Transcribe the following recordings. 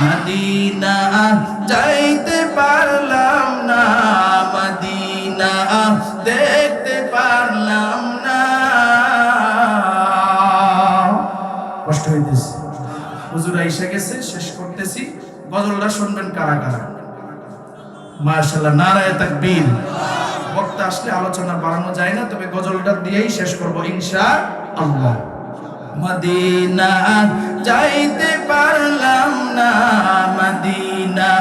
Medina যাইতে পারলাম না, মদিনা দেখতে পারলাম না। কষ্ট হইতেছে, হুজুর আইসা গেছে, শেষ করতেছি। গজলটা শুনবেন কারা কারা? মাশাআল্লাহ, নারায়ে তাকবীর। বক্তা আসলে আলোচনা বাড়ানো যায় না, তবে গজলটা দিয়েই শেষ করব ইনশাআল্লাহ। মদিনা যাইতে পারলাম না, মদিনা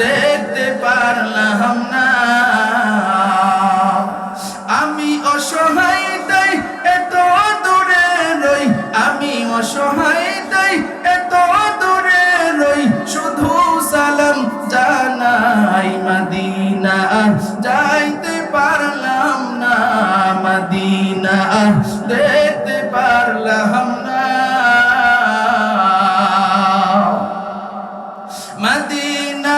দেখতে পারলাম না। আমি অসহায় তাই এত দূরে রই, আমি অসহায় তাই এত দূরে রই, শুধু সালাম জানাই। মদিনা যাইতে পারলাম না, মদিনা দেখতে পারলাম না। মদিনা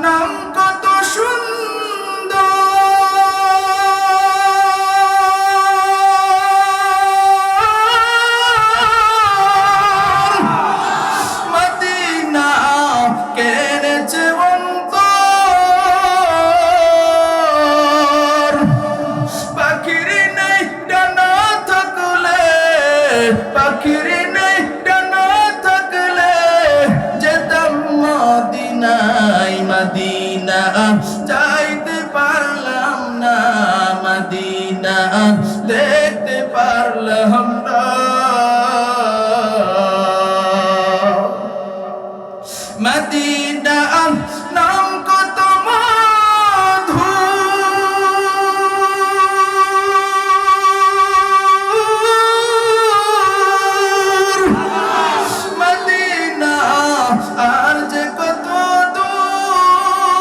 নাম কত সুন্দর, মদিনা কেড়েছে অন্তর। পাখির নেই ডানা থাকলে, পাখির নেই ডানা থাকলে যেতাম মদিনায়। মদিনা যাইতে পারলাম না, মদিনা দেখতে পারলাম না। মদিনা নাম কত মধুর, মদিনা আর যে কত দূর।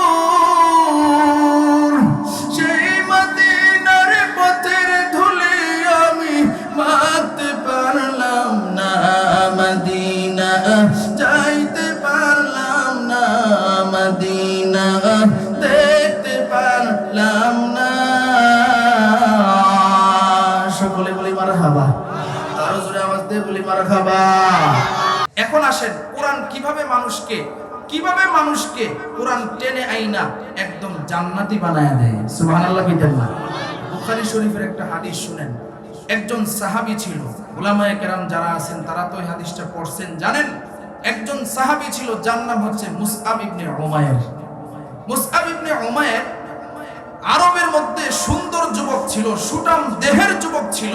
সেই মদিনার পথের ধুলি আমি মাখতে পারলাম না, মদিনা যাইতে পারলাম না, মদিনা দেখতে পারলাম না। সকলে বলি মারহাবা, আরো জোরে আওয়াজ দিয়ে বলি মারহাবা। এখন আসেন, কোরআন কিভাবে মানুষকে কোরআন টেনে আইনা একদম জান্নাতি বানায় দেয়। সুবহানাল্লাহ বিদেন না। বুখারী শরীফের একটা হাদিস শুনেন। একজন সাহাবী ছিল, উলামায়ে কেরাম যারা আছেন তারা তো এই হাদিসটা পড়ছেন, জানেন। একজন সাহাবী ছিল, যার নাম হচ্ছে মুসআব ইবনে উমাইর। মুসআব ইবনে উমাইর আরবের মধ্যে সুন্দর যুবক ছিল, সুঠাম দেহের যুবক ছিল।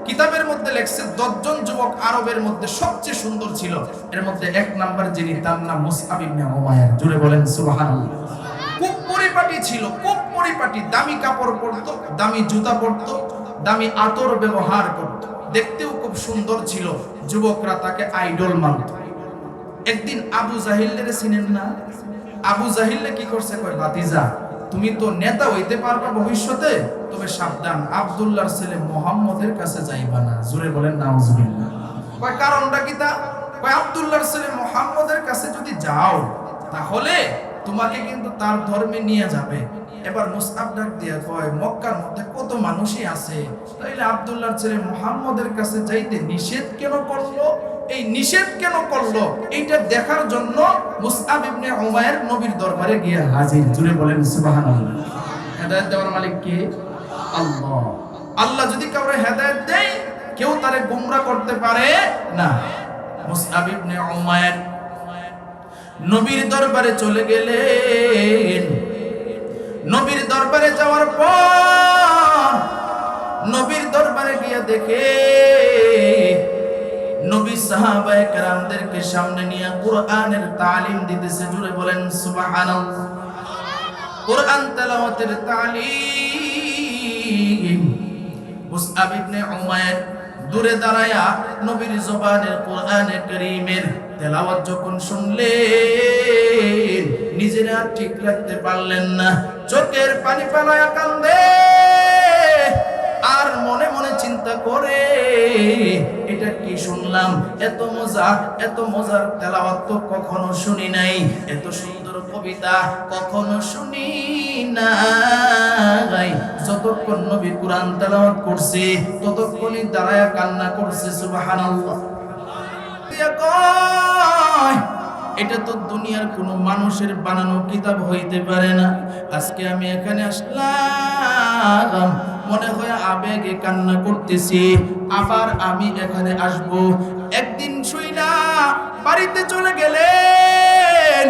কিতাবের মধ্যে লেখছে 10 জন যুবক আরবের মধ্যে সবচেয়ে সুন্দর ছিল, এর মধ্যে 1 নাম্বার যিনি, তার নাম মুসআব ইবনে উমাইর। জুড়ে বলেন সুবহানাল্লাহ। খুব পরিপাটি ছিল, খুব পরিপাটি, দামি কাপড় পরতো, দামি জুতা পরতো, দামি আতর ব্যবহার করত, দেখতেও খুব সুন্দর ছিল। যুবকরা তাকে আইডল মানত। একদিন আবু জাহিলের চিনেন না? আবু জাহিলে কি করছে, কয় ভাতিজা তুমি তো নেতা হইতে পারবা ভবিষ্যতে, তবে সাবধান, আব্দুল্লাহর ছেলে মুহাম্মদের কাছে যাইবা না। জোরে বলেন নাউজুবিল্লাহ। কয় কারণটা কি? তা কয় আব্দুল্লাহর ছেলে মুহাম্মদের কাছে যদি যাও তাহলে তোমাকে কিন্তু তার ধর্মে নিয়ে যাবে। এবার মুসআব ডাক দিয়া কয়, মক্কার মধ্যে কত মানুষই আছে, তাইলে আব্দুল্লাহর ছেলে মুহাম্মদের কাছে যাইতে নিষেধ কেন করলো? এই নিষেধ কেন করলো এইটা দেখার জন্য মুসআব ইবনে উমাইর নবীর দরবারে গিয়ে হাজির। জুড়ে বলেন সুবহানাল্লাহ। হেদায়েত দেওয়ার মালিক কে? আল্লাহ। আল্লাহ যদি কাউরে হেদায়েত দেয়, কেউ তারে গোমরা করতে পারে না। মুসআব ইবনে উমাইর নবীর দরবারে চলে গেলেন। নবীর দরবারে যাওয়ার পর নবীর দরবারে গিয়ে দেখে নবী সাহাবায়ে কেরামদেরকে সামনে নিয়ে কোরআনের তালিম দিতেছে। জুড়ে বলেন সুবহানাল্লাহ। কোরআন তেলাওয়াতের তালিম। মুসআব ইবনে উমাইর দূরে দাঁড়ায়া নবীর জবানের কোরআনে কারীমের তেলাওয়াত যখন শুনলেন, নিজেরা ঠিক রাখতে পারলেন না, চোখের পানি ফেলায়া কান্দে। আর মনে মনে চিন্তা করে, এটা কি শুনলাম? এত মজার তেলাওয়াত তো কখনো শুনি নাই, এত সুন্দর কবিতা কখনো শুনি নাই। যতক্ষণ নবী কোরআন তেলাওয়াত করছে ততক্ষণই দাঁড়ায়া কান্না করছে। সুবহানাল্লাহ। এটা তো দুনিয়ার কোনো মানুষের বানানো কিতাব হইতে পারে না। আজকে আমি এখানে আসলাম, মনে হয় আবেগে কান্না করতেছি, আবার আমি এখানে আসব। একদিন শুইলা বাড়িতে চলে গেলেন,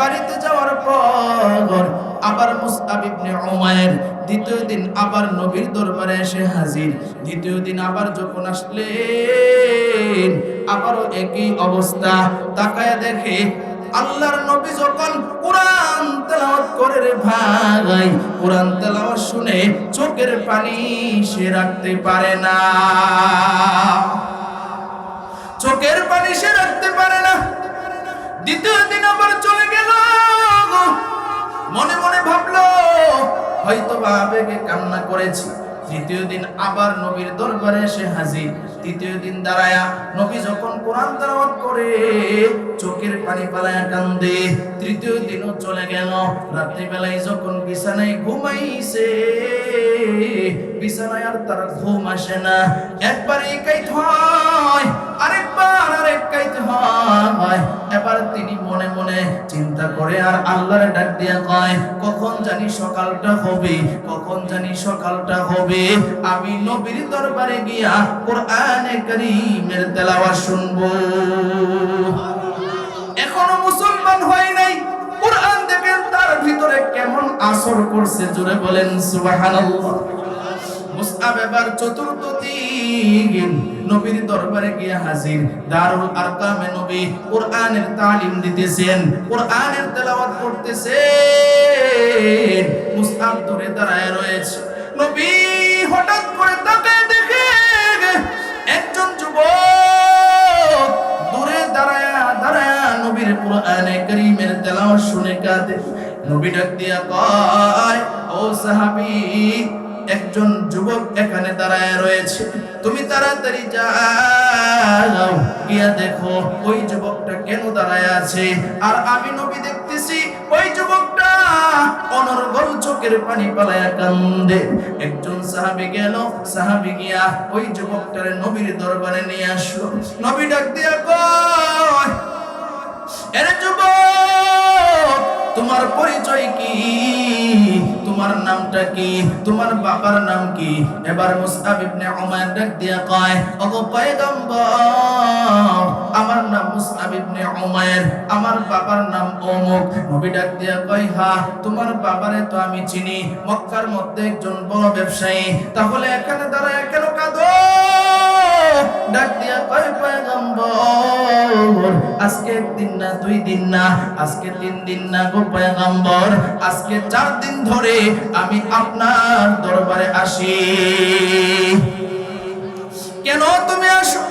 বাড়িতে যাওয়ার পর আবার মুসআব ইবনে উমাইর দ্বিতীয় দিন আবার নবীর দরবারে এসে হাজির। দ্বিতীয় দিন আবার যখন আসলেন, আবারও একই অবস্থা। তাকায় দেখে আল্লাহর নবী যখন কোরআন তেলাওয়াত করে, রে ভাই, কোরআন তেলাওয়াত শুনে চোখের পানি সে রাখতে পারে না, চোখের পানি সে রাখতে পারে না। দ্বিতীয় দিন আবার চলে গেল, মনে মনে ভাবলো হয়তো বা আবেগে কান্না করেছি। তৃতীয় দিন আবার নবীর দরবারে এসে হাজির। তৃতীয় দিন দাঁড়ায়া নবী যখন কোরআন তেলাওয়াত করে চোখের পানি পালায়া কান্দে। তৃতীয় দিনও চলে গেল। রাত্রিবেলায় যখন বিছানায় ঘুমাইছে, বিছানায় আর তার ঘুম আসে না। একবার একাইত হয়, আরেক কাইতে হয়। এবার তিনি মনে মনে চিন্তা করে আর আল্লাহর ডাক দিয়া কয়, কখন জানি সকালটা হবে, কখন জানি সকালটা হবে, আমি নবীর দরবারে গিয়া কোরআনে কারীমের তেলাওয়াত শুনবো। এখনো মুসলমান হয় নাই, কোরআন দেখেন তার ভিতরে কেমন আসর করছে, জোরে বলেন সুবহানাল্লাহ। মুসআব এবার চতুর্থ দিন নবীর দরবারে গিয়ে হাজির। দারুল আরকামে নবী কোরআনের তালিম দিতেছেন, কোরআনের তেলাওয়াত করতেছেন। মুসআব দূরে দাঁড়ায় রয়েছে। নবী হঠাৎ করে তাকায় দেখে একজন যুবক দূরে দাঁড়ায় নবীর কোরআনে কারীমের তেলাওয়াত শুনে কাঁদে। নবী ডাক দিয়া কয়, ও সাহাবী, একজন যুবক এখানে দাঁড়ায় রয়েছে, তুমি তাড়াতাড়ি যাও, গিয়া দেখো ওই যুবকটা কেন দাঁড়ায় আছে। আর আমি নবী দেখতেছি ওই যুবকটা অনর্গল চোখের পানি পালায়া কান্দে। একজন সাহাবী গেল, সাহাবী গিয়া ওই যুবকটারে নবীর দরবারে নিয়ে আসলো। নবী ডাক দিয়া কয়, এরে যুবক, তোমার পরিচয় কি, তোমার নামটা কি, তোমার বাবার নাম কি? এবার মুসআব ইবনে উমাইর ডাক দিয়া কয়, ওগো পয়গম্বর, আমার নাম মুসআব ইবনে উমাইর, আমার বাবার নাম অমুক। নবী ডাক দিয়া কয়, হ্যাঁ, তোমার বাবারে তো আমি চিনি, মক্কার মধ্যে একজন বড় ব্যবসায়ী, তাহলে এখানে দাঁড়ায় কেন কাঁদো? ডাক দিয়া কয়, পয়গম্বর, আজকে একদিন না, 2 দিন না, আজকে 3 দিন না গো পয়গম্বর, আজকে 4 দিন ধরে আমি আপনার দরবারে আসি। কেন তুমি আসো?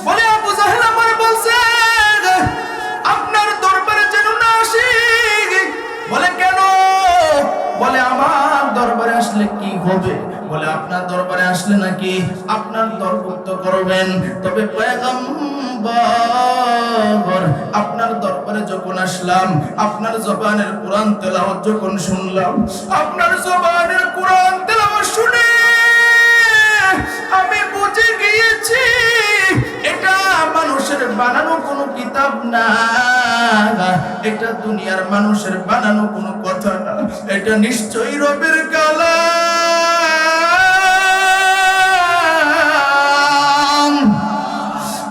বলে আবু জাহেল আমারে বলছে আপনার দরবারে যেন না আসি। বলে কেন? বলে আমার দরবারে আসলে কি হবে? বলে আপনার দরবারে আসলে নাকি আপনার দরভুক্ত করবেন। তবে পয়গম্বর, আপনার দরবারে যখন আসলাম, আপনার জবানের কোরআন তেলাওয়াত যখন শুনলাম, আপনার জবানের কোরআন তেলাওয়াত শুনে আমি বুঝে গিয়েছি এটা মানুষের বানানো কোনো কিতাব না, এটা দুনিয়ার মানুষের বানানো কোনো কথা না, এটা নিশ্চয়ই রবের কালাম।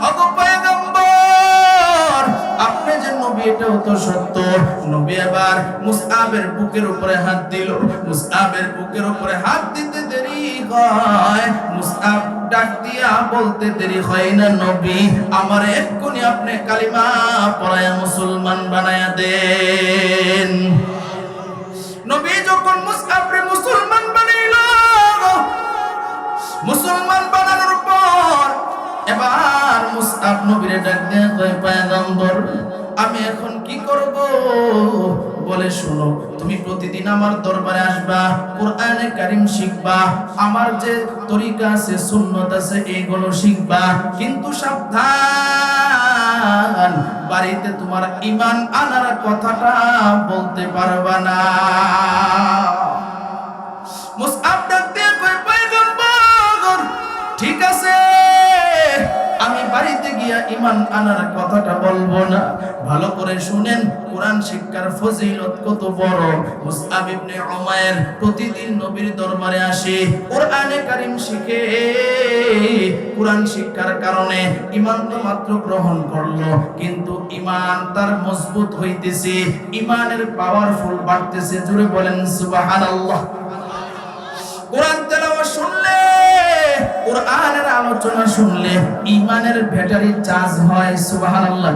ওগো পয়গম্বর, আপনি যে নবী এটাও তো সত্য। নবী এবার মুসআবের বুকের উপরে হাত দিল। মুসআবের বুকের উপরে হাত দিতে দেরি হয়, মুসআব ডাক দিয়া বলতে দেরি হয় না, নবী আমার এক্ষুনি আপনি কালিমা পড়ায়া মুসলমান বানায়া দেন। নবী যখন মুসআবরে মুসলমান বানাইল, মুসলমান বানানোর পর এবার মুসআব নবীরে ডাক দিয়া কয়, পয়গম্বর, আমি এখন কি করব? বলে শোনো, তুমি প্রতিদিন আমার দরবারে আসবা, কোরআনে কারীম শিখবা, আমার যে তরিকা আছে, সুন্নাত আছে, এইগুলো শিখবা, কিন্তু সাবধান, বাড়িতে তোমার ঈমান আনার কথাটা বলতে পারবা না। মুসআব ডাক দিয়ে কয়, পয়গম্বর, ঠিক আছে, আমি বাড়িতে গিয়া ঈমান আনার কথাটা বলবো না? ভালো করে শুনেন, কোরআন শিক্ষার ফজিলত কত বড়। মুসআব ইবনে উমাইর প্রতিদিন নবীর দরবারে আসে, কোরআনে কারীম শিখে। কোরআন শিক্ষার কারণে ঈমান তো মাত্র গ্রহণ করলো, কিন্তু ঈমান তার মজবুত হইতেছে, ঈমানের পাওয়ারফুল বাড়তেছে। জোরে বলেন সুবহানাল্লাহ। কোরআন তেলাওয়াত শুনলে, কোরআনের আলোচনা শুনলে ঈমানের ব্যাটারি চার্জ হয়। সুবহানাল্লাহ।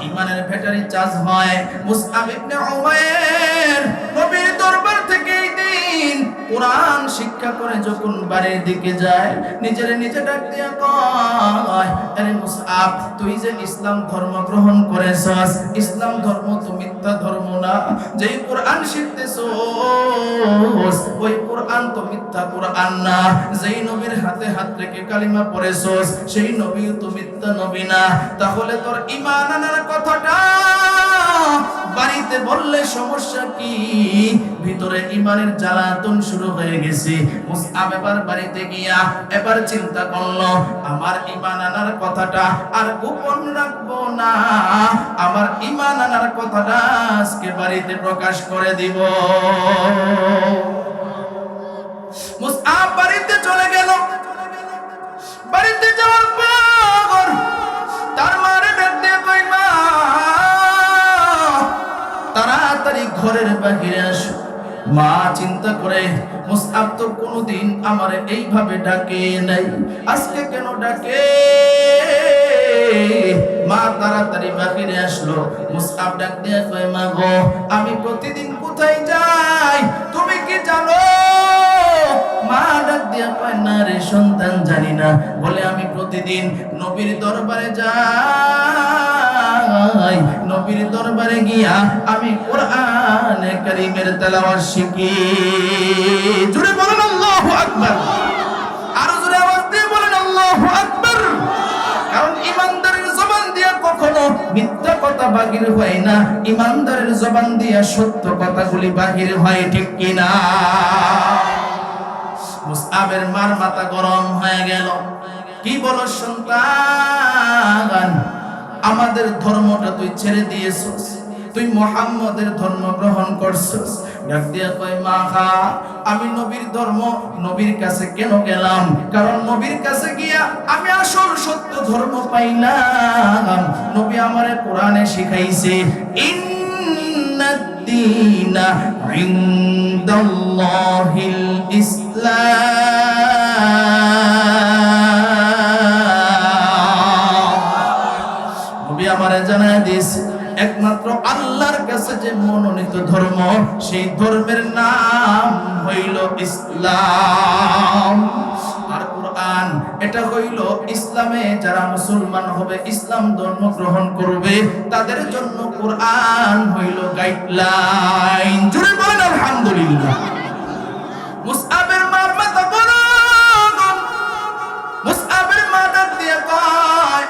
ঈমানের ব্যাটারি চার্জ হয়। মুসআব ইবনে উমাইর নবীর দরবার থেকে এই দিন কোরআন শিক্ষা করে যখন বাড়ির দিকে যায়, নিজে ডাক দিয়া কয়, আরে মুসআব, তুই যে ইসলাম ধর্ম গ্রহণ করেছস, ইসলাম ধর্ম তো মিথ্যা ধর্ম না। যেই কোরআন শিখতেছস ওই কোরআন তো মিথ্যা কোরআন না। যেই নবীর হাতে হাত রেখে কালিমা পড়েছস সেই নবী তো মিথ্যা নবী না। তাহলে তোর ঈমান আনার কথাটা বাড়িতে বললে সমস্যা কি? ভিতরে ঈমানের জ্বালাতন শুরু হয়ে গেছে। মুসআব এবার বাড়িতে গিয়া এবার চিন্তা করলো, আমার ঈমান আনার কথাটা আর গোপন রাখবো না, আমার ঈমান আনার কথাটা আজকে বাড়িতে প্রকাশ করে দিব। মুসআব বাড়িতে চলে গেল। বাড়িতে যাওয়ার পর তার মারে ডাক দিয়ে কই, মা তাড়াতাড়ি ঘরের বাহিরে আসো। মা চিন্তা করে, মুসআব তো কোনোদিন আমারে এইভাবে ডাকে নাই, আজকে কেন ডাকে? মা তাড়াতাড়ি বাহিরে আসলো। মুসআব ডাক দিয়ে কয়, মা গো, আমি প্রতিদিন কোথায় যাই তুমি কি জানো? মা ডাক দিয়ে কয়, না রে সন্তান, জানি না। বলে, আমি প্রতিদিন নবীর দরবারে যাই, নবীর দরবারে গিয়া আমি কোরআনে কারীমের তেলাওয়াত শিখি। জোরে বলেন আল্লাহু আকবার। আরো জোরে আওয়াজ দিয়ে বলেন আল্লাহু আকবার। কারণ ঈমানদারের জবান দিয়ে কখনো মিথ্যা কথা বাহির হয় না, ঈমানদারের জবান দিয়ে সত্য কথাগুলি বাহির হয়, ঠিক কি না? মুসআবের মার মাথা গরম হয়ে গেল। কি বলো সন্তান, আমাদের ধর্মটা তুই ছেড়ে দিয়েছিস, তুই মুহাম্মদের ধর্ম গ্রহণ করছিস। ডাক দিয়া কয়, মা আমি নবীর ধর্ম, নবীর কাছে কেন গেলাম? কারণ নবীর কাছে গিয়া আমি আসল সত্য ধর্ম পাইলাম। নবী আমারে কোরআনে শিখাইছে, ইন্নাদ-দীনা ইনদাল্লাহিল ইসলাম। নবী আমারে জানায় দিয়েছে, একমাত্র আল্লাহর কাছে যে মনোনীত ধর্ম, সেই ধর্মের নাম হইল ইসলাম। আর কোরআন এটা হইল ইসলামে যারা মুসলমান হবে, ইসলাম ধর্ম গ্রহণ করবে, তাদের জন্য কোরআন হইল গাইডলাইন। জোরে বলেন আলহামদুলিল্লাহ। মুসআবের মার মাথা গরম। মুসআবের মা ডাক দিয়ে কয়,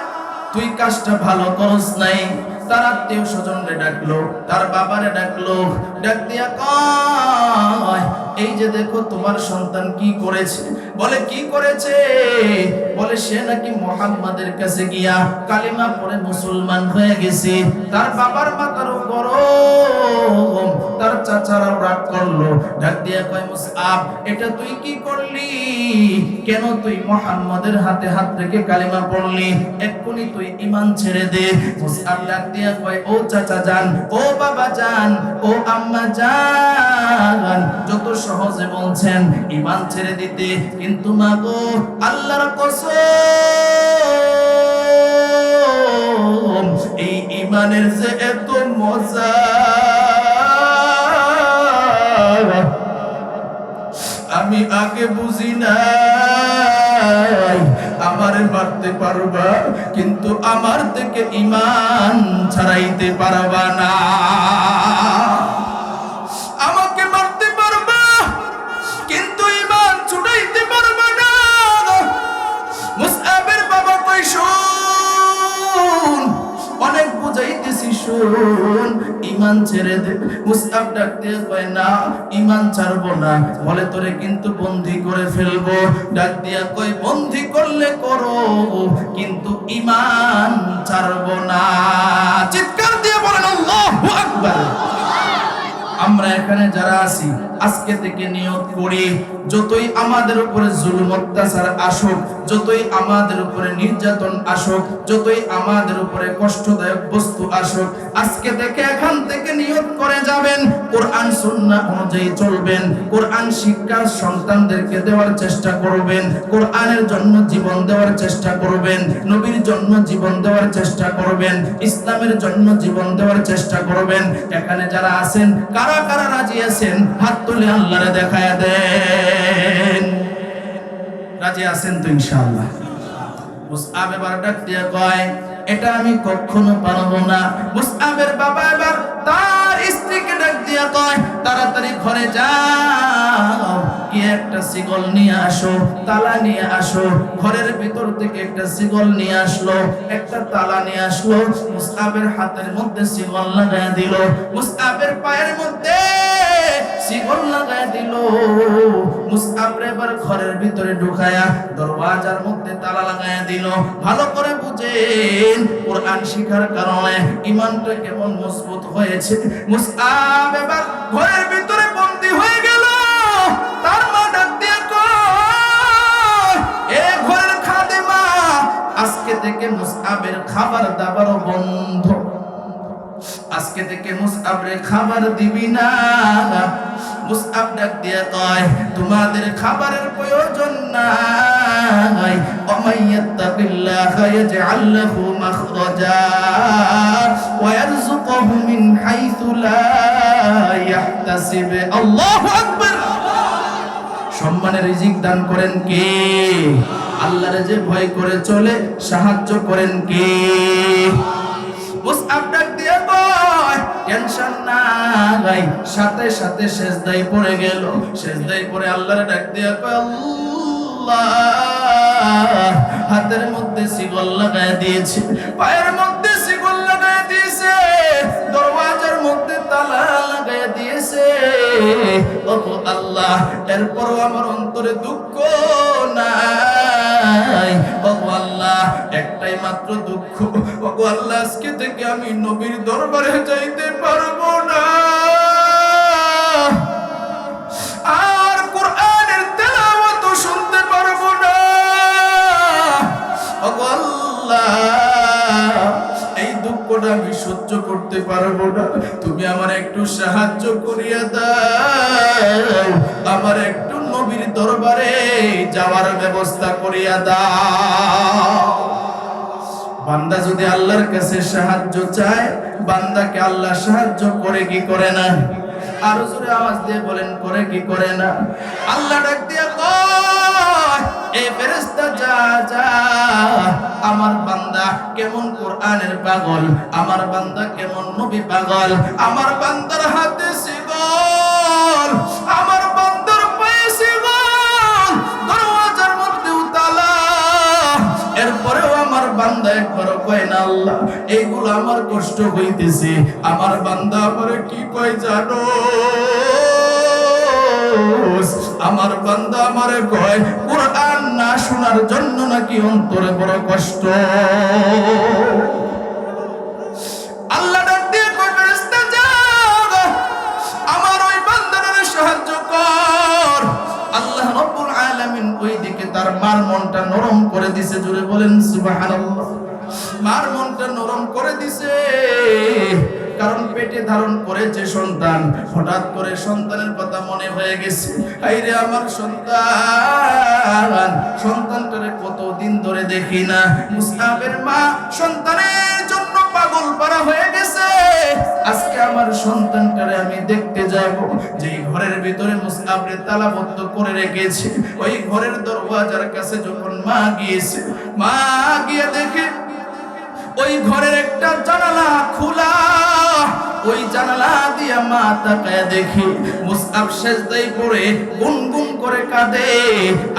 তুই কাজটা ভালো করস নাই। তার আত্মীয় স্বজনরে ডাকলো, তার বাবারে ডাকলো, ডাক দিয়া কয়, এই যে দেখো তোমার সন্তান কি করেছে। বলে, কি করেছে? বলে, সে নাকি মুহাম্মাদের কাছে গিয়া কালিমা পড়ে মুসলমান হয়ে গেছে। তার বাবার মাথারও গরম, তার চাচারাও রাগ করলো। ডাক দিয়া কয়, মুসআব, এটা তুই কি করলি? কেন তুই মুহাম্মাদের হাতে হাত রেখে কালিমা পড়লি? এক্ষুনি তুই ঈমান ছেড়ে দে। মুসআব ডাক দিয়া কয়, ও চাচা জান, ও বাবা জান, ও আম্মা জান, যত সহজে বলছেন ঈমান ছেড়ে দিতে, কিন্তু মা গো, আল্লাহর কসম, এই ঈমানের যে এত মজা আমি আগে বুঝি নাই। আমারে মারতে পারবা, কিন্তু আমার থেকে ঈমান ছাড়াইতে পারবা না। আমাকে মারতে পারবা, কিন্তু ঈমান ছুটাইতে পারবা না। মুসআবের বাবা কই, শুন, অনেক বুঝাইতেছি, শুন, ঈমান ছেড়ে দে। মুসআব ডাক দিয়ে কয় না ঈমান ছাড়বো না। বলে তোরে কিন্তু বন্দী করে ফেলবো। ডাক দিয়া কয় বন্দী করলে করো কিন্তু ঈমান ছাড়বো না। চিৎকার দিয়ে বলেন আল্লাহু আকবার। আমরা এখানে যারা আছি আজকে থেকে নিয়ত করি যতই আমাদের উপরে জুলুম অত্যাচার আসুক, যতই আমাদের উপরে নির্যাতন আসুক, যতই আমাদের উপরে কষ্টদায়ক বস্তু আসুক, আজকে থেকে এখান থেকে নিয়ত করে যাবেন কোরআন সুন্নাহ অনুযায়ী চলবেন, কোরআন শিক্ষা সন্তানদেরকে দেওয়ার চেষ্টা করবেন, কোরআনের জন্য জীবন দেওয়ার চেষ্টা করবেন, নবীর জন্য জীবন দেওয়ার চেষ্টা করবেন, ইসলামের জন্য জীবন দেওয়ার চেষ্টা করবেন। এখানে যারা আছেন কারা কারা রাজি আছেন হাত তুলে আল্লাহরে দেখায় দেন। রাজি আছেন তো ইনশাআল্লাহ? মুসআব এবার ডাক দিয়ে কয় এটা আমি কখনো পারবো না। মুসআবের বাবা এবার তার স্ত্রীকে ডাক দিয়ে কয় তাড়াতাড়ি ঘরে যাও, গিয়ে একটা শিকল নিয়ে আসো, তালা নিয়ে আসো। ঘরের ভিতর থেকে একটা শিকল নিয়ে আসলো, একটা তালা নিয়ে আসলো। মুসআবের হাতের মধ্যে শিকল লাগায় দিল, মুসআবের পায়ের মধ্যে শিকল লাগায় দিল। মুসআব এবার ঘরের ভিতরে ঢুকায়া দরওয়াজার মধ্যে তালা লাগায় দিল। ভালো করে বুঝেন কোরআন শিখার কারণে ঈমানটা কেমন মজবুত হয়েছে। মুসআব এবার ঘরের ভিতরে বন্দী হয়ে গেল। তার মা ডাক দিয়ে কয় এ ঘরের খাদেমা আজকে থেকে মুসআবের খাবার দাবারও বন্ধ। আজকে থেকে মুসআবরে খাবার দিবি না। মুসআব ডাক দিয়ে কয় তোমাদের খাবারের প্রয়োজন নাই। ওমাইয়াত্তাকিল্লাহা ইয়াজআল লাহু মাখরাজা ওয়া ইয়ারযুকুহু মিন হাইথু লা ইয়াহতাসিব। আল্লাহু আকবার। সম্মানের রিজিক দান করেন কে? আল্লাহরে যে ভয় করে চলে সাহায্য করেন কে? মুসআব ডাক দিয়ে কয় টেনশন নাই। সাথে সাথে সেজদায় পড়ে গেল। সেজদায় পড়ে আল্লাহরে ডাক দিয়ে কয় আল্লাহ হাতের মধ্যে শিকল লাগায় দিয়েছে, পায়ের মধ্যে শিকল লাগায় দিয়েছে, দরওয়াজার মধ্যে তালা লাগায় দিয়েছে। ওগো আল্লাহ এরপরও আমার অন্তরে দুঃখ নাই। ওগো আল্লাহ একটাই মাত্র দুঃখ, ওগো আল্লাহ আজকে থেকে আমি নবীর দরবারে যাইতে পারবো না, আর কোরআনের তেলাওয়াত শুনতে পারবো না। ওগো আল্লাহ এই দুঃখটা আমি সহ্য করতে পারবো না। তুমি আমার একটু সাহায্য করিয়া দাও, আমার একটু নবীর দরবারে যাওয়ার ব্যবস্থা করিয়া দাও। বান্দা যদি আল্লাহর কাছে সাহায্য চায়, বান্দাকে আল্লাহ সাহায্য করে কি করে না? আরো জোরে আওয়াজ দিয়ে বলেন করে কি করে না? আল্লাহ ডাক দিয়ে কয় এই ফেরেশতা যা যা, আমার বান্দা কেমন কোরআনের পাগল, আমার বান্দা কেমন নবী পাগল, আমার বান্দার হাতে শিকল, আমার বান্দার পায়ে শিকল, দরওয়াজার মধ্যে তালা। এরপরেও আমার বান্দা একবারও কয় না আল্লাহ এইগুলো আমার কষ্ট হইতেছে। আমার বান্দা আমারে কি কয় জানো? আমার বান্দা আমারে কয় কোরআন না শোনার জন্য নাকি অন্তরে বড় কষ্ট। আল্লাহ ডাক দিয়ে কয় ফেরেশতা যাও, আমার ওই বান্দাটারে সাহায্য কর। আল্লাহ রাব্বুল আলামিন ওই দিকে তার মার মনটা নরম করে দিছে। জোরে বলেন সুবহানাল্লাহ। মার মনটা নরম করে দিছে, কারণ পেটে ধারণ করেছে সন্তান। হঠাৎ করে সন্তানের কথা মনে হয়ে গেছে, আইরে আমার সন্তান, সন্তানটারে কতদিন ধরে দেখি না। মুসআবের মা সন্তানের জন্য পাগল পারা হয়ে গেছে। আজকে আমার সন্তানটারে আমি দেখতে যাব। যেই ঘরের ভিতরে মুসআবরে তালাবদ্ধ করে রেখেছে, ওই ঘরের দরওয়াজার কাছে যখন মা গিয়েছে, মা গিয়ে দেখে ওই ঘরের একটা জানালা খোলা। ওই জানালা দিয়া মা তাকায় দেখি মুসআব সেজদায় পড়ে গুনগুন করে কাঁদে,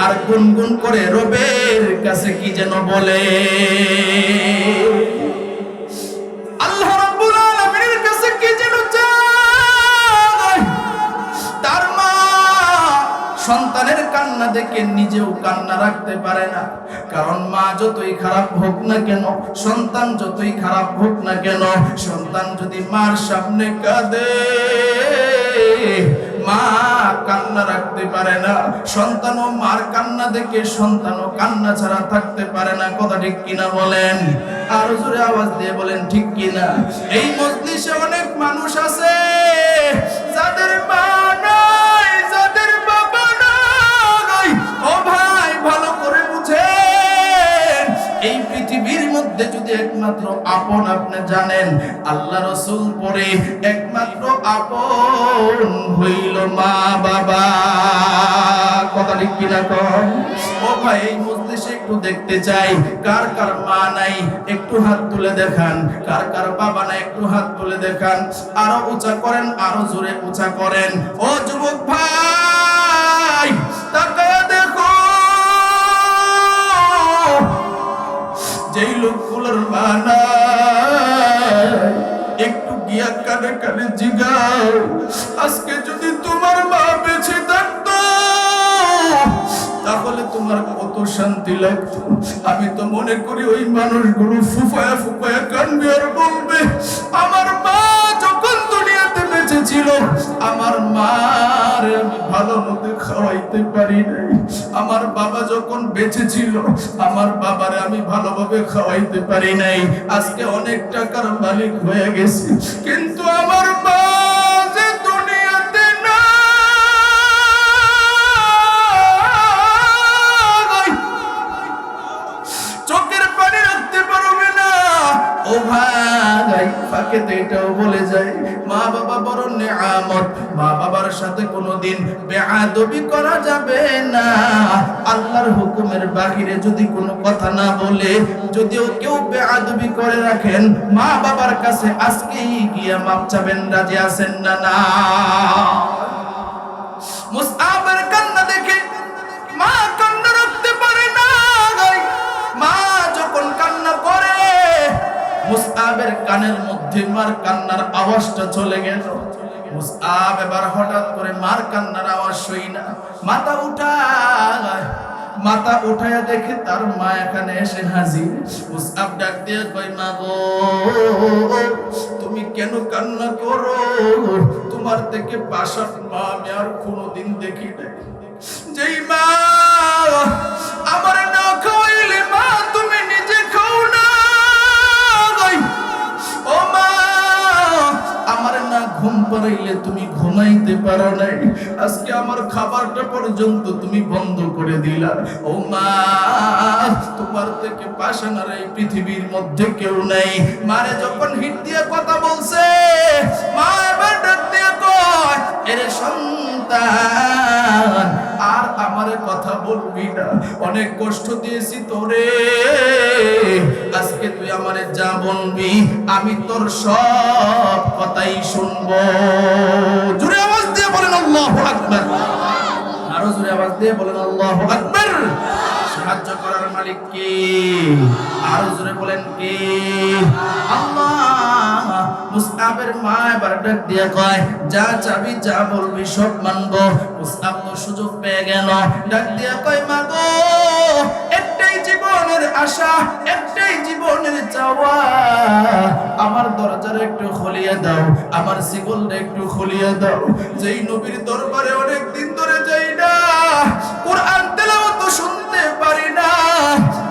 আর গুনগুন করে রবের কাছে কি যেন বলে। আল্লাহ রাব্বুল আলামিনের কান্না দেখে নিজেও কান্না রাখতে পারে না। কারণ মা যতই খারাপ হোক না কেন, সন্তান যতই খারাপ হোক না কেন, সন্তান যদি মার সামনে কাঁদে, মা কান্না রাখতে পারে না। সন্তানও মার কান্না দেখে সন্তানও কান্না ছাড়া থাকতে পারে না। কথা ঠিক কিনা বলেন? আর জোরে আওয়াজ দিয়ে বলেন ঠিক কিনা? এই মজলিসে অনেক মানুষ আছে যাদের মা নাই, যাদের বাবা নাই। ও ভাই, ভালো করে বুঝেন, এই পৃথিবীর মধ্যে যদি একমাত্র আপন আপনি জানেন, আল্লাহ রাসূল পরে একমাত্র আপন হইল মা বাবা। কথা ঠিক কিনা কন? ও ভাই, এই মজলিসে একটু দেখতে চাই কার কার মা নাই, একটু হাত তুলে দেখান। কার কার বাবা নাই, একটু হাত তুলে দেখান। আরো উঁচা করেন, আরো জোরে উঁচা করেন। ও যুবক ভাই, তাকায়া দেখো, যেই লোকগুলোর মা নাই, একটু গিয়া কানে কানে জিগাও, আজকে যদি তোমার মা বেঁচে থাকতো তাহলে তোমার কত শান্তি লাগতো। আমি তো মনে করি ওই মানুষগুলো ফুফায়া ফুফায়া কানবে আর বলবে, আমার মা যখন দুনিয়াতে বেঁচে ছিল, আমার মার আমি ভালো মতো খাওয়াইতে পারি নাই। আমার বাবা যখন বেঁচে ছিল, আমার বাবারে আমি ভালোভাবে খাওয়াইতে পারি নাই। আজকে অনেক টাকার মালিক হয়ে গেছি, কিন্তু আমার মা যে দুনিয়াতে নাই, চোখের পানি রাখতে পারবে না। ও ভাই, ফাঁকে তো এটাও বলে যায়, মা বাবা বড় নেয়ামত। মা বাবার সাথে কোনোদিন বেয়াদবি করা যাবে না। আল্লাহর হুকুমের বাহিরে যদি কোনো কথা না বলে, যদিও কেউ বেয়াদবি করে রাখেন, মা বাবার কাছে আজকেই গিয়ে মাপ চাবেন। রাজি আছেন না? না। মুসআবের কান্না দেখে মা কান্না রাখতে পারে না। মা যখন কান্না করে, মুসআবের কানের মধ্যে মার কান্নার আওয়াজটা চলে গেল। মুসআব এবার হঠাৎ করে মার কান্নার আওয়াজ শুই না, মাথা উঠায়া দেখে তার মা এখানে এসে হাজির। মুসআব ডাক দিয়ে কই, মা গো, তুমি কেন কান্না করো? তোমার থেকে পাশার মা আমি আর কোনোদিন দেখি নাই। যেই মা আমার না খাওয়াইলে মা তুমি নিজে খাও না। ও মা, আমার না ঘুম পাড়াইলে তুমি ঘুমাইতে পারো নাই। আজকে আমার খাবারটা পর্যন্ত তুমি বন্ধ করে দিলা। ও মা, তোমার থেকে পাশানার এই পৃথিবীর মধ্যে কেউ নাই। মারে যখন হিট দিয়ে কথা বলছে, মা এবার ডাক দিয়ে কয়, এরে সন্তান, আর আমারে কথা বলবি না। অনেক কষ্ট দিয়েছি তোরে, আজকে তুই আমারে যা বলবি আমি তোর সব কথাই শুনবো। জোরে আওয়াজ দিয়ে বলেন আল্লাহু আকবার। আরো জোরে আওয়াজ দিয়ে বলেন আল্লাহু আকবার। সাহায্য করার মালিক কে? আরো জোরে বলেন কে? আল্লাহ। মুসআবের মা এবার ডাক দিয়ে কয়, যা চাবি যা বলবি সব মানবো। মুসআব তো সুযোগ পেয়ে গেল, ডাক দিয়ে কয়, মা গো, একটাই জীবনের আশা, একটাই জীবনের চাওয়া, আমার দরজাটা একটু খুলিয়ে দাও, আমার শিকলটা একটু খুলিয়ে দাও। যেই নবীর দরবারে অনেক দিন ধরে যাই না, কোরআন তেলাওয়াত শুনতে পারি না,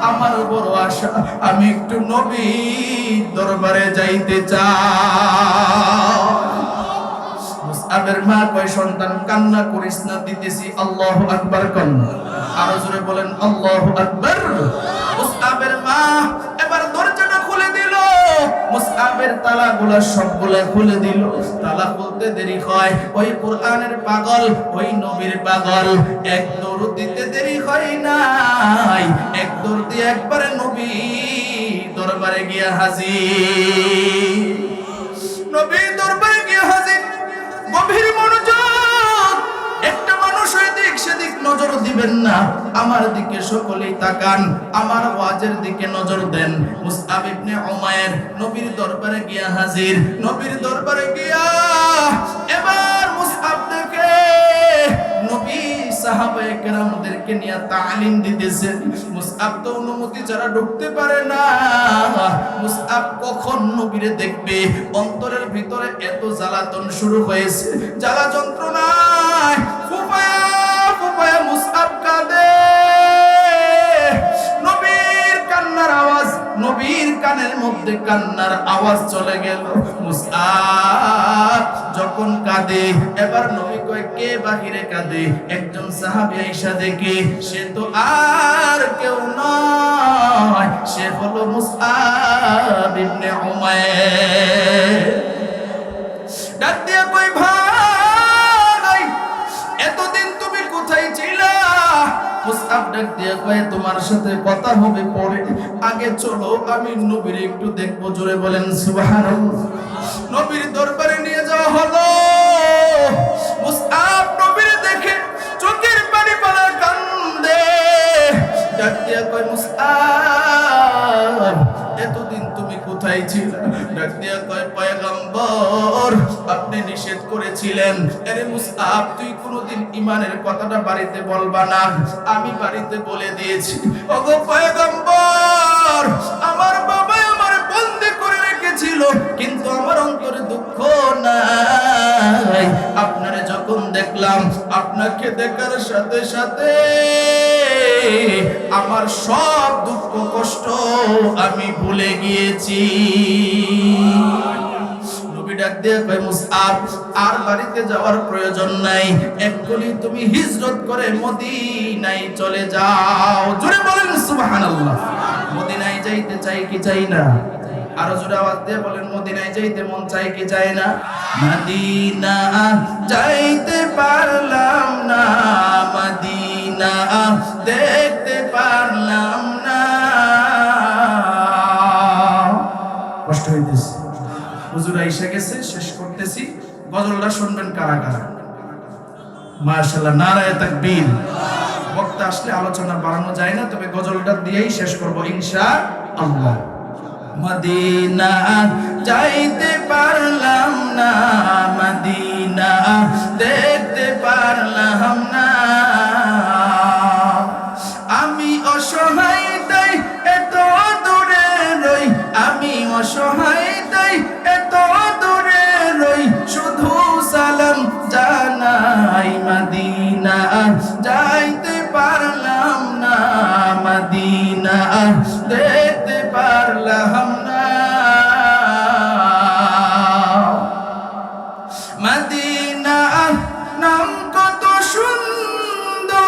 আমার বড় আশা আমি একটু নবীর দরবারে যাইতে চাই। মুসআবের মা কয়, সন্তান কান্না করিস না, দিতেছি। আল্লাহু আকবার কোন? আরো জোরে বলেন আল্লাহু আকবার। মুসআবের মা এবার দরজাটা খুলে দিল, মুসআবের তালাগুলা সবগুলা খুলে দিল। তালা খুলতে দেরি হয়, ওই কোরআনের পাগল, ওই নবীর পাগল, এক দৌড় দিতে দেরি হয় নাই, এক দৌড় দিয়ে একবারে নবী দরবারে গিয়া হাজির। নবী দরবারে গিয়া হাজির। গভীর মনোযোগ, একটা মানুষ এদিক সেদিক নজর দিবেন না, আমার দিকে সকলেই তাকান, আমার ওয়াজের দিকে নজর দেন। মুসআব ইবনে উমাইর নবীর দরবারে গিয়া হাজির। নবীর দরবারে গিয়া এবার মুসআব দেখে নবী সাহাবায়ে কেরামদেরকে নবীকে নিয়ে তালিম দিতেছেন। মুসআব তো অনুমতি ছাড়া ঢুকতে পারে না। মুসআব কখন নবীরে দেখবে? অন্তরের ভিতরে এত জ্বালাতন শুরু হয়েছে, জ্বালা যন্ত্রণায় ফুপায়া ফুপায়া মুসআব কাঁদে। নবীর কান্নার আওয়াজ, নবীর কানের মধ্যে কান্নার আওয়াজ চলে গেল। মুসআব যখন কাঁদে, এবার নবী কয় কে বাহিরে কাঁদে? একজন সাহাবী আয়েশা দেখে, সে তো আর কেউ নয়, সে হলো মুসআব ইবনে উমাইর। ডাক দিয়ে কই ভাই, এতদিন তুমি কোথায় ছিলা? মুসআব ডাক দিয়ে কয় তোমার সাথে কথা হবে পরে, আগে চলো আমি নবীর একটু দেখবো। জোরে বলেন সুবহানাল্লাহ। নবীর দরবারে নিয়ে যাওয়া হলো। মুসআব নবীর দেখে চোখের পানি পড়া কান্দে। ডাক দিয়ে কয় মুসআব এতদিন তুমি কোথায় ছিলে? ডাক দিয়া কয় পয়গম্বর আপনি নিষেধ করেছিলেন, আরে মুসআব তুই কোনোদিন ঈমানের কথাটা বাড়িতে বলবা না, আমি বাড়িতে বলে দিয়েছি। ওগো পয়গম্বর, আমার বাবা আমার বন্দী করে রেখেছিল, কিন্তু আমার অন্তরে দুঃখ নাই। আপনারে যখন দেখলাম, আপনাকে দেখার সাথে সাথে আমার সব দুঃখ কষ্ট আমি ভুলে গিয়েছি। নবী ডাক দিয়ে কয় মুসআব আর বাড়িতে যাওয়ার প্রয়োজন নাই, এক্ষুনি তুমি হিজরত করে মদিনায় চলে যাও। জোরে বলেন সুবহানাল্লাহ। মদিনায় যাইতে চাই কি চাই না? আরো জোরে আওয়াজ দিয়ে বলেন মদিনায় যাইতে মন চাই কি চাই না? মদিনা যাইতে পারলাম না, মদিনা দেখতে পারলাম না। কষ্ট হইতেছে, হুজুর আইসা গেছে, শেষ করতেছি। গজলটা শুনবেন কারা কারা? মাশাআল্লাহ, নারায়ে তাকবীর। বক্তা আসলে আলোচনা বাড়ানো যায় না, তবে গজলটা দিয়েই শেষ করব ইনশাআল্লাহ। মদিনা যাইতে পারলাম না, মদিনা দেখতে পারলাম না। আমি অসহায় তাই এত দূরে রই, আমি অসহায় তাই এত দূরে রই, শুধু সালাম জানাই। মদিনা যাইতে পারলাম না, মদিনা দেখতে পারলাম না। মদিনা নাম কত সুন্দর,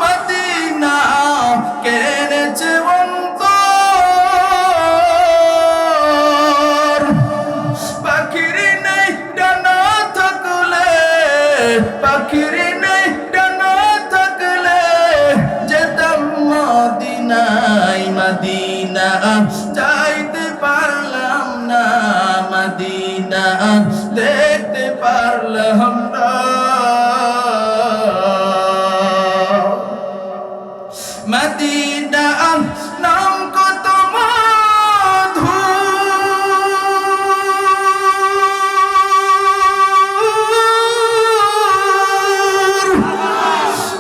মদিনা কেড়েছে অন্তর। পাখির নেই ডানা থাকলে, পাখির নেই ডানা থাকলে যেতাম মদিনায়। মদিনা যাইতে পারলাম না, মদিনা দেখতে পারলাম না। মদিনা নাম কত মধুর,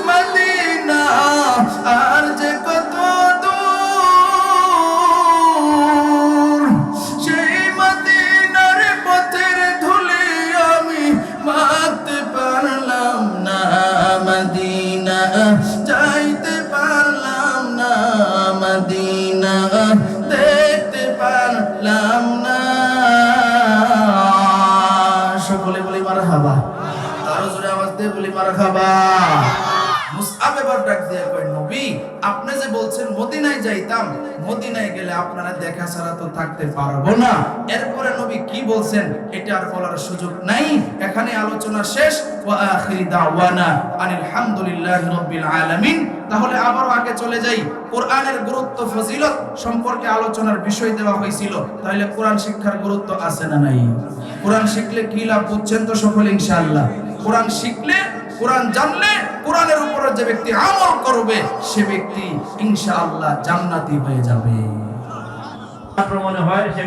মদিনা আর যে কত দূর। সেই মদিনার পথের ধুলি আমি মাখতে পারলাম না, মদিনা যাইতে পারলাম না, মদিনা দেখতে পারলাম না। সকলে বলি মারহাবা, আরো জোরে আওয়াজ দিয়ে বলি মারহাবা। মুসআব এবার ডাক দিয়ে কয় নবী আপনি যে বলছেন মদিনায় যাইতাম, মদিনায় গেলে আপনারা দেখা ছাড়া তো থাকতে পারবো না। এরপরে নবী কি বলছেন এটা আর বলার সুযোগ নাই, এখানে আলোচনা শেষ। ওয়া আখিরি দাওয়ানা আনিল হামদুলিল্লাহি রাব্বিল আলামিন। তাহলে আবারও আগে চলে যাই। কোরআনের গুরুত্ব ফজিলত সম্পর্কে আলোচনার বিষয় দেওয়া হয়েছিল, তাহলে কোরআন শিক্ষার গুরুত্ব আছে না নাই? কোরআন শিখলে কি লাভ বুঝছেন তো সকলে ইনশাআল্লাহ। কোরআন শিখলে, কোরআন জানলে, কোরআনের উপরে যে ব্যক্তি আমল করবে সে ব্যক্তি ইনশাআল্লাহ জান্নাতি হয়ে যাবে। প্রমাণে হয় সে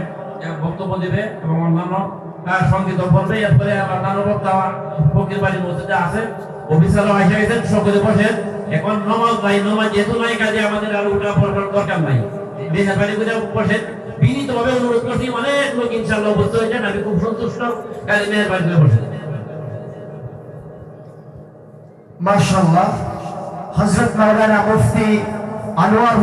বক্তব্য দেবে এবং অন্যান্য সঙ্গীত পড়বে। এরপরে আমার নানু বক্তা ফকির বাড়ি মসজিদে আছে, অফিসাররা এসে গেছেন, সকলে বসেন। এখন নমাজ নাই, নমাজ যেহেতু নাই কাজে আমাদের আর উঠা পড়ার দরকার নাই, মেহরবানি করে বসেন। বিনীতভাবে অনুরোধ করছি, অনেক লোক ইনশাআল্লাহ উপস্থিত হয়েছেন, আমি খুব সন্তুষ্ট, কাজে মেহরবানি করে বসেন। মাশাআল্লাহ, হযরত মাওলানা মুফতি আনোয়ার